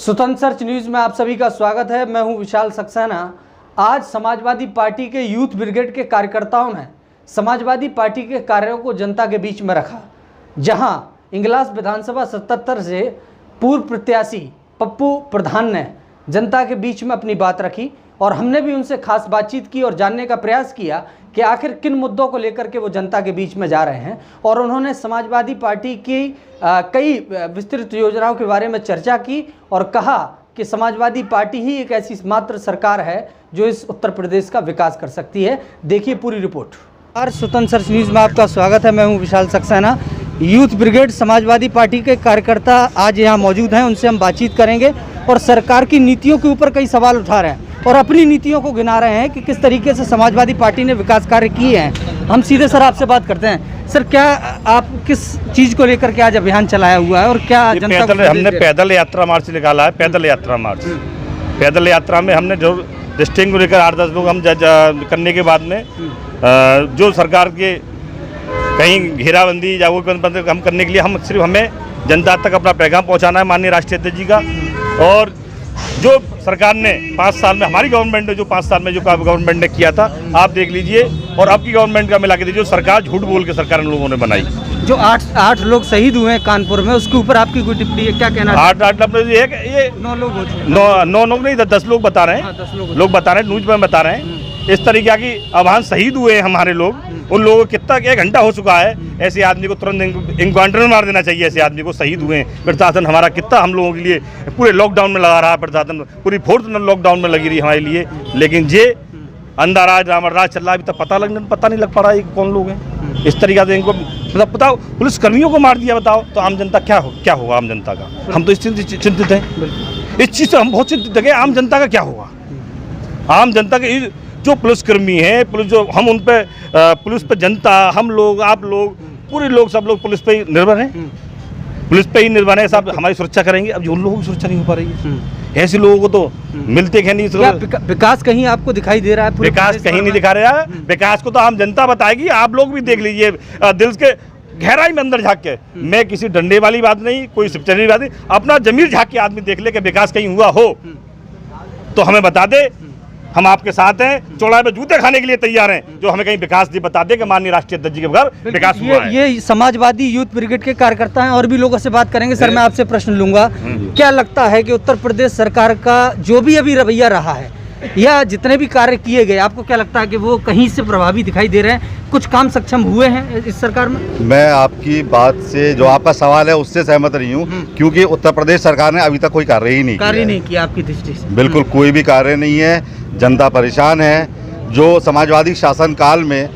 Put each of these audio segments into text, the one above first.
स्वतंत्र search news में आप सभी का स्वागत है। मैं हूं विशाल सक्सेना। आज समाजवादी पार्टी के यूथ ब्रिगेड के कार्यकर्ताओं ने समाजवादी पार्टी के कार्यों को जनता के बीच में रखा, जहां इंगलास विधानसभा 77 से पूर्व प्रत्याशी पप्पू प्रधान ने जनता के बीच में अपनी बात रखी और हमने भी उनसे खास बातचीत की और जानने का प्रयास किया कि आखिर किन मुद्दों को लेकर के वो जनता के बीच में जा रहे हैं। और उन्होंने समाजवादी पार्टी की कई विस्तृत योजनाओं के बारे में चर्चा की और कहा कि समाजवादी पार्टी ही एक ऐसी मात्र सरकार है जो इस उत्तर प्रदेश का विकास कर सकती है। देखिए पूरी रिपोर्ट। और स्वतंत्र सर्च न्यूज़ में आपका स्वागत है। मैं हूं विशाल सक्सेना। यूथ ब्रिगेड समाजवादी पार्टी के कार्यकर्ता आज यहाँ मौजूद हैं, उनसे हम बातचीत करेंगे और सरकार की नीतियों के ऊपर कई सवाल उठा रहे हैं और अपनी नीतियों को गिना रहे हैं कि किस तरीके से समाजवादी पार्टी ने विकास कार्य किए हैं। हम सीधे सर आपसे बात करते हैं। सर, क्या आप किस चीज़ को लेकर के आज अभियान चलाया हुआ है और क्या जनता को हमने पैदल यात्रा मार्च निकाला है। पैदल यात्रा मार्च, पैदल यात्रा में हमने जो डिस्ट्रिक्ट को लेकर 8-10 लोग हम करने के बाद में जो सरकार के कहीं घेराबंदी या वो हम करने के लिए हम सिर्फ हमें जनता तक अपना पैगाम पहुंचाना है माननीय राष्ट्रीय अध्यक्ष जी का। और जो सरकार ने 5 साल में हमारी गवर्नमेंट ने जो 5 साल में जो गवर्नमेंट ने किया था आप देख लीजिए और अब की गवर्नमेंट का मिला के दीजिए। जो सरकार झूठ बोल के सरकार इन लोगों ने बनाई, जो 8 लोग शहीद हुए हैं कानपुर में, उसके ऊपर आपकी कोई टिप्पणी है? क्या कहना? 8 ये 9 लोग हो चुके, 9 लोग नहीं 10 लोग बता रहे हैं। 10 लोग बता रहे हैं, न्यूज में बता रहे हैं। इस तरीके की अभान शहीद हुए हैं हमारे लोग। उन लोगों को कितना 1 घंटा हो चुका है। ऐसे आदमी को तुरंत इनकाउंटर में मार देना चाहिए। ऐसे आदमी को शहीद हुए हैं। प्रशासन हमारा कितना हम लोगों के लिए पूरे लॉकडाउन में लगा रहा है। प्रशासन पूरी फोर्स लॉकडाउन में लगी रही हमारे लिए, लेकिन ये अंधाराज रामराज चल रहा है। अभी तक पता नहीं लग पा रहा है कौन लोग हैं। इस तरीके से इनको मतलब बताओ, पुलिस कर्मियों को मार दिया, बताओ तो आम जनता क्या होगा आम जनता का? हम तो इस चीज़ से चिंतित हैं। इस चीज़ से हम बहुत चिंतित हैं। आम जनता का क्या होगा? आम जनता के जो पुलिसकर्मी हैं, पुलिस जो हम उन पे पुलिस पे जनता, हम लोग, आप लोग, पूरे लोग, सब लोग पुलिस पे ही निर्भर हैं। पुलिस पे ही निर्भर है। सब हमारी सुरक्षा करेंगे। अब उन लोगों की सुरक्षा नहीं हो पा रही है। ऐसे लोगों को तो मिलते हैं नहीं। विकास कहीं आपको दिखाई दे रहा है? विकास कहीं नहीं दिखा रहा है। विकास को तो आम जनता बताएगी। आप लोग भी देख लीजिए दिल के गहराई में अंदर झाँक के। मैं किसी डंडे वाली बात नहीं, कोई सिपचने वाली बात नहीं, अपना जमीर झाँक के आदमी देख ले कि विकास कहीं हुआ हो तो हमें बता दे। हम आपके साथ हैं, चौड़ाई पे जूते खाने के लिए तैयार हैं। जो हमें कहीं विकास जी बता दे कि माननीय राष्ट्रीय अध्यक्ष जी के बगैर विकास हुआ है। ये समाजवादी यूथ ब्रिगेड के कार्यकर्ता हैं और भी लोगों से बात करेंगे। सर, मैं आपसे प्रश्न लूंगा, क्या लगता है कि उत्तर प्रदेश सरकार का जो भी अभी रवैया रहा है या जितने भी कार्य किए गए, आपको क्या लगता है कि वो कहीं से प्रभावी दिखाई दे रहे हैं? कुछ काम सक्षम हुए हैं इस सरकार में? मैं आपकी बात से, जो आपका सवाल है उससे सहमत नहीं हूँ, क्योंकि उत्तर प्रदेश सरकार ने अभी तक कोई कार्य ही नहीं किया आपकी दृष्टि से? बिल्कुल कोई भी कार्य नहीं है। जनता परेशान है। जो समाजवादी शासनकाल में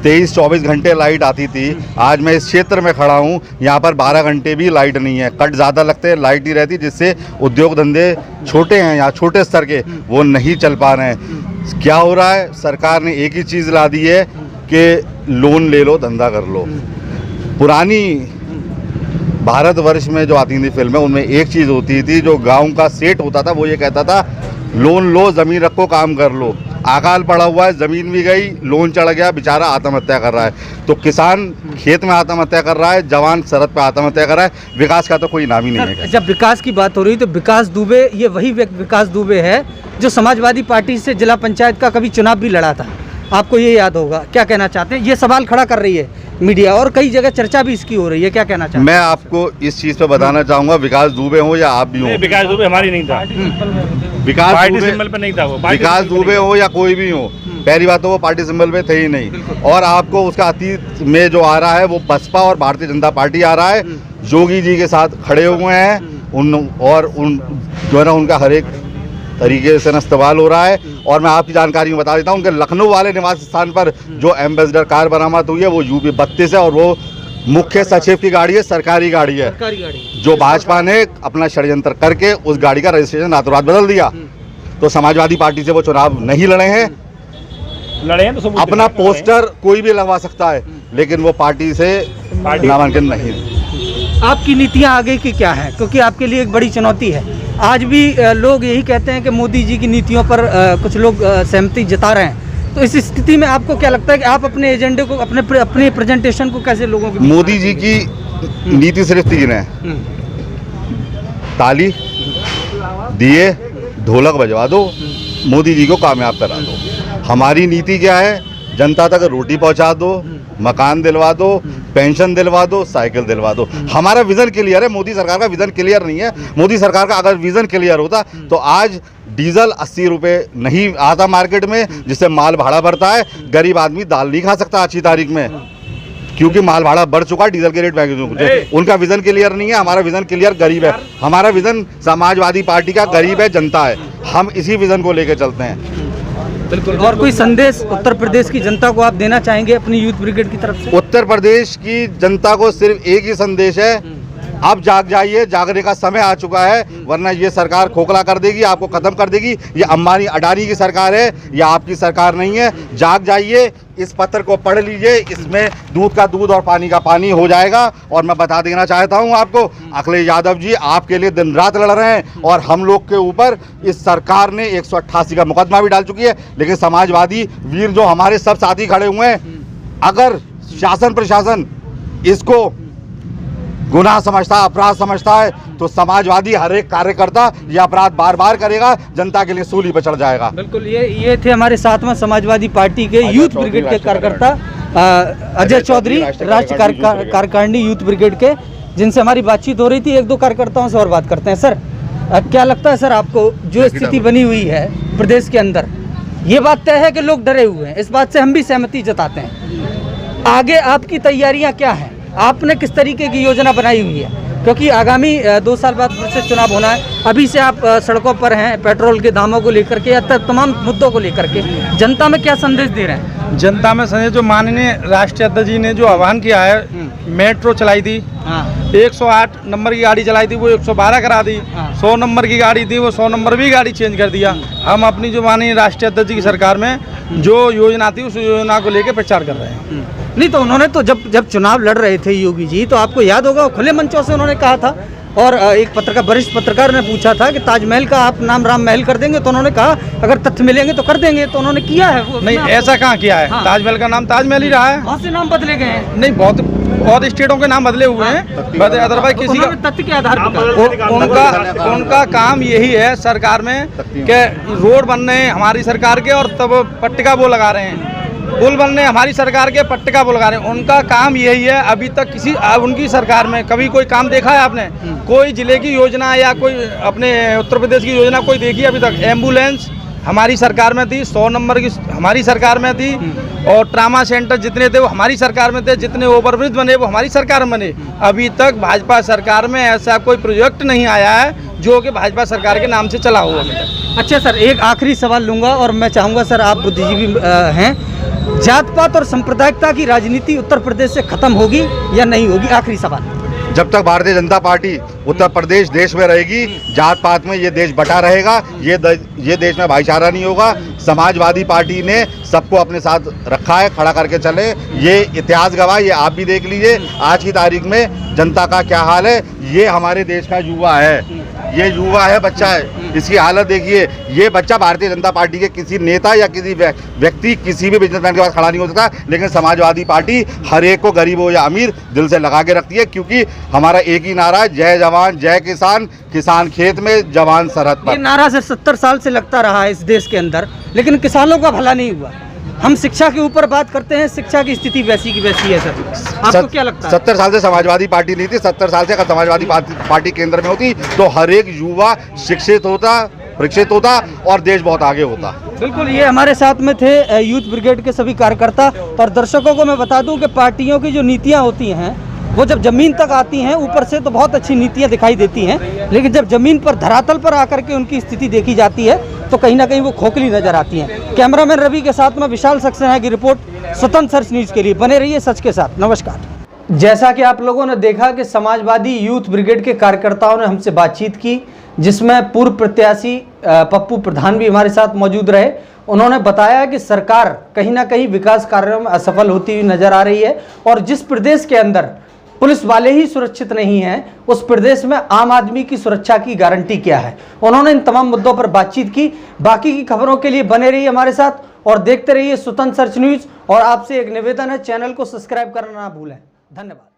23-24 घंटे लाइट आती थी, आज मैं इस क्षेत्र में खड़ा हूँ, यहाँ पर 12 घंटे भी लाइट नहीं है। कट ज़्यादा लगते हैं, लाइट नहीं रहती, जिससे उद्योग धंधे छोटे हैं यहाँ, छोटे स्तर के, वो नहीं चल पा रहे हैं। क्या हो रहा है? सरकार ने एक ही चीज़ ला दी है कि लोन ले लो, धंधा कर लो। पुरानी भारतवर्ष में जो आती थी फिल्में, उनमें एक चीज़ होती थी, जो गाँव का सेठ होता था वो ये कहता था, लोन लो, ज़मीन रखो, काम कर लो। अकाल पड़ा हुआ है, ज़मीन भी गई, लोन चढ़ गया, बेचारा आत्महत्या कर रहा है। तो किसान खेत में आत्महत्या कर रहा है, जवान सरहद पर आत्महत्या कर रहा है। विकास का तो कोई नाम ही नहीं है। जब विकास की बात हो रही तो विकास दुबे, ये वही विकास दुबे है जो समाजवादी पार्टी से जिला पंचायत का कभी चुनाव भी लड़ा था, आपको ये याद होगा। क्या कहना चाहते हैं? ये सवाल खड़ा कर रही है मीडिया और कई जगह चर्चा भी इसकी हो रही है। क्या कहना चाहते हैं? मैं आपको इस चीज़ पे बताना चाहूँगा, विकास दुबे हो या आप भी हो, विकास दुबे हमारी नहीं था। विकास पार्टी सिंबल पे नहीं था वो। विकास दुबे हो या कोई भी हो, पहली बात तो वो पार्टी सिंबल पे थे ही नहीं। और आपको उसका अतीत में जो आ रहा है वो बसपा और भारतीय जनता पार्टी आ रहा है। जोगी जी के साथ खड़े हुए हैं उन जो है ना, उनका हर एक तरीके से इस्तेमाल हो रहा है। और मैं आपकी जानकारी में बता देता हूँ, उनके लखनऊ वाले निवास स्थान पर जो एम्बेसडर कार बरामद हुई है वो UP 32 है और वो मुख्य सचिव की गाड़ी है, सरकारी गाड़ी है। जो भाजपा ने अपना षड्यंत्र करके उस गाड़ी का रजिस्ट्रेशन रातों रात बदल दिया। तो समाजवादी पार्टी से वो चुनाव नहीं लड़े हैं। तो अपना पोस्टर कोई भी लगवा सकता है, लेकिन वो पार्टी से नामांकन नहीं। आपकी नीतियां आगे की क्या है? क्योंकि आपके लिए एक बड़ी चुनौती है। आज भी लोग यही कहते हैं कि मोदी जी की नीतियों पर कुछ लोग सहमति जता रहे हैं। तो इस स्थिति में आपको क्या लगता है कि आप अपने एजेंडे को, अपने प्रेजेंटेशन को कैसे लोगों के? मोदी जी की नीति सिर्फ 3 है, ताली, दिए ढोलक बजवा दो, मोदी जी को कामयाब करा दो। हमारी नीति क्या है? जनता तक रोटी पहुंचा दो, मकान दिलवा दो, पेंशन दिलवा दो, साइकिल दिलवा दो। हमारा विजन क्लियर है, मोदी सरकार का विजन क्लियर नहीं है। मोदी सरकार का अगर विजन क्लियर होता तो आज डीजल 80 रुपये नहीं आता मार्केट में, जिससे माल भाड़ा बढ़ता है। गरीब आदमी दाल नहीं खा सकता आज की तारीख में, क्योंकि माल भाड़ा बढ़ चुका है, डीजल के रेट महंगे हो चुके। उनका विजन क्लियर नहीं है, हमारा विजन क्लियर गरीब है। हमारा विजन समाजवादी पार्टी का गरीब है, जनता है। हम इसी विजन को लेकर चलते हैं। बिल्कुल। और कोई संदेश उत्तर प्रदेश की जनता को आप देना चाहेंगे अपनी यूथ ब्रिगेड की तरफ से? उत्तर प्रदेश की जनता को सिर्फ एक ही संदेश है, अब जाग जाइए, जागने का समय आ चुका है, वरना ये सरकार खोखला कर देगी, आपको खत्म कर देगी। ये अंबानी अडानी की सरकार है, ये आपकी सरकार नहीं है। जाग जाइए, इस पत्र को पढ़ लीजिए, इसमें दूध का दूध और पानी का पानी हो जाएगा। और मैं बता देना चाहता हूं आपको, अखिलेश यादव जी आपके लिए दिन रात लड़ रहे हैं, और हम लोग के ऊपर इस सरकार ने 188 का मुकदमा भी डाल चुकी है। लेकिन समाजवादी वीर जो हमारे सब साथी खड़े हुए हैं, अगर शासन प्रशासन इसको गुनाह समझता, अपराध समझता है, तो समाजवादी हर एक कार्यकर्ता ये अपराध बार बार करेगा, जनता के लिए सूली पर चढ़ जाएगा। बिल्कुल। ये थे हमारे साथ में समाजवादी पार्टी के यूथ ब्रिगेड के कार्यकर्ता अजय चौधरी, राष्ट्रीय कार्यकारिणी यूथ ब्रिगेड के, जिनसे हमारी बातचीत हो रही थी। एक दो कार्यकर्ताओं से और बात करते हैं। सर, क्या लगता है सर आपको, जो स्थिति बनी हुई है प्रदेश के अंदर, ये बात तय है कि लोग डरे हुए हैं, इस बात से हम भी सहमति जताते हैं। आगे आपकी तैयारियां क्या हैं? आपने किस तरीके की योजना बनाई हुई है? क्योंकि आगामी 2 साल बाद फिर से चुनाव होना है। अभी से आप सड़कों पर हैं, पेट्रोल के दामों को लेकर के या तमाम मुद्दों को लेकर के जनता में क्या संदेश दे रहे हैं? जनता में संदेश, जो माननीय राष्ट्रीय अध्यक्ष जी ने जो आह्वान किया है, मेट्रो चलाई थी, 108 नंबर की गाड़ी चलाई थी वो 112 करा दी, 100 नंबर की गाड़ी थी वो 100 नंबर भी गाड़ी चेंज कर दिया। हम अपनी जो माननीय राष्ट्रीय अध्यक्ष जी की सरकार में जो योजना थी उस योजना को लेकर प्रचार कर रहे हैं। नहीं तो उन्होंने तो जब चुनाव लड़ रहे थे योगी जी, तो आपको याद होगा खुले मंचों से उन्होंने कहा था, और एक वरिष्ठ पत्रकार ने पूछा था कि ताजमहल का आप नाम राम महल कर देंगे, तो उन्होंने कहा अगर तथ्य मिलेंगे तो कर देंगे। तो उन्होंने किया है वो? नहीं, ऐसा कहाँ किया है। ताजमहल का नाम ताजमहल ही रहा है। बहुत से नाम बदले गए हैं। नहीं, बहुत स्टेटों के नाम बदले हुए हैं, अदरवाइज किसी का तथ्य के आधार पर उनका काम यही है सरकार में कि रोड बन रहे हैं हमारी सरकार के, और तब पट्टिका वो लगा रहे हैं, पुल बनने हमारी सरकार के, पट्टिका पुल लगा रहे हैं। उनका काम यही है। अभी तक उनकी सरकार में कभी कोई काम देखा है आपने? कोई जिले की योजना या कोई अपने उत्तर प्रदेश की योजना कोई देखी अभी तक? एम्बुलेंस हमारी सरकार में थी, 100 नंबर की हमारी सरकार में थी, और ट्रामा सेंटर जितने थे वो हमारी सरकार में थे, जितने ओवरब्रिज बने वो हमारी सरकार में बने। अभी तक भाजपा सरकार में ऐसा कोई प्रोजेक्ट नहीं आया है जो कि भाजपा सरकार के नाम से चला हुआ है। अच्छा सर, एक आखिरी सवाल लूँगा, और मैं चाहूँगा सर, आप बुद्धिजीवी हैं, जात पात और सांप्रदायिकता की राजनीति उत्तर प्रदेश से खत्म होगी या नहीं होगी? आखिरी सवाल। जब तक भारतीय जनता पार्टी उत्तर प्रदेश देश में रहेगी, जात पात में ये देश बटा रहेगा, ये देश में भाईचारा नहीं होगा। समाजवादी पार्टी ने सबको अपने साथ रखा है, खड़ा करके चले, ये इतिहास गवाह, ये आप भी देख लीजिए आज की तारीख में जनता का क्या हाल है। ये हमारे देश का युवा है, ये युवा है, बच्चा है, इसकी हालत देखिए। ये बच्चा भारतीय जनता पार्टी के किसी नेता या किसी व्यक्ति, किसी भी बिजनेसमैन के पास खड़ा नहीं हो सकता, लेकिन समाजवादी पार्टी हर एक को, गरीब हो या अमीर, दिल से लगा के रखती है। क्योंकि हमारा एक ही नारा है, जय जवान जय किसान, किसान खेत में जवान सरहद पर। ये नारा से 70 साल से लगता रहा है इस देश के अंदर, लेकिन किसानों का भला नहीं हुआ। हम शिक्षा के ऊपर बात करते हैं, शिक्षा की स्थिति वैसी की वैसी है सर। आपको क्या लगता है? 70 साल से समाजवादी पार्टी नहीं थी। 70 साल से अगर समाजवादी पार्टी केंद्र में होती तो हर एक युवा शिक्षित होता, शिक्षित होता, और देश बहुत आगे होता। बिल्कुल। ये हमारे साथ में थे यूथ ब्रिगेड के सभी कार्यकर्ता। और दर्शकों को मैं बता दूं कि पार्टियों की जो नीतियां होती हैं वो जब जमीन तक आती हैं, ऊपर से तो बहुत अच्छी नीतियां दिखाई देती हैं, लेकिन जब जमीन पर, धरातल पर आकर के उनकी स्थिति देखी जाती है तो कहीं ना कहीं वो खोखली नजर आती हैं। कैमरामैन रवि के साथ में विशाल सक्सेना की रिपोर्ट, स्वतंत्र सर्च न्यूज़ के लिए। बने रहिए सच के साथ। नमस्कार। जैसा कि आप लोगों ने देखा कि समाजवादी यूथ ब्रिगेड के कार्यकर्ताओं ने हमसे बातचीत की, जिसमें पूर्व प्रत्याशी पप्पू प्रधान भी हमारे साथ मौजूद रहे। उन्होंने बताया कि सरकार कहीं ना कहीं विकास कार्यों में असफल होती हुई नजर आ रही है, और जिस प्रदेश के अंदर पुलिस वाले ही सुरक्षित नहीं हैं, उस प्रदेश में आम आदमी की सुरक्षा की गारंटी क्या है। उन्होंने इन तमाम मुद्दों पर बातचीत की। बाकी की खबरों के लिए बने रहिए हमारे साथ और देखते रहिए स्वतंत्र सर्च न्यूज़। और आपसे एक निवेदन है, चैनल को सब्सक्राइब करना ना भूलें। धन्यवाद।